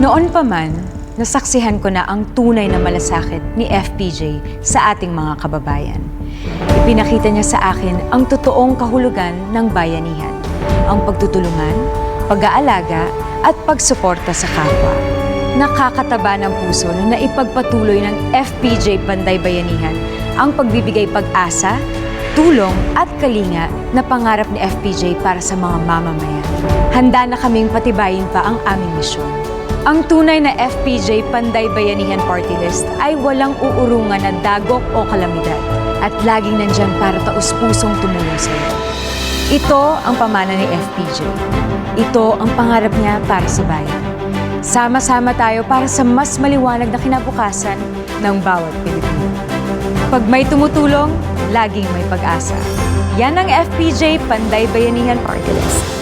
Noon pa man, nasaksihan ko na ang tunay na malasakit ni FPJ sa ating mga kababayan. Ipinakita niya sa akin ang totoong kahulugan ng bayanihan, ang pagtutulungan, pag-aalaga at pagsuporta sa kapwa. Nakakataba ng puso na naipagpatuloy ng FPJ Panday Bayanihan ang pagbibigay pag-asa, tulong at kalinga na pangarap ni FPJ para sa mga mamamayan. Handa na kaming patibayin pa ang aming misyon. Ang tunay na FPJ Panday Bayanihan Party List ay walang uurungan na dagok o kalamidad at laging nandyan para taus-pusong tumulong sa iyo. Ito ang pamana ni FPJ. Ito ang pangarap niya para sa bayan. Sama-sama tayo para sa mas maliwanag na kinabukasan ng bawat Pilipino. Pag may tumutulong, laging may pag-asa. Yan ang FPJ Panday Bayanihan Party List.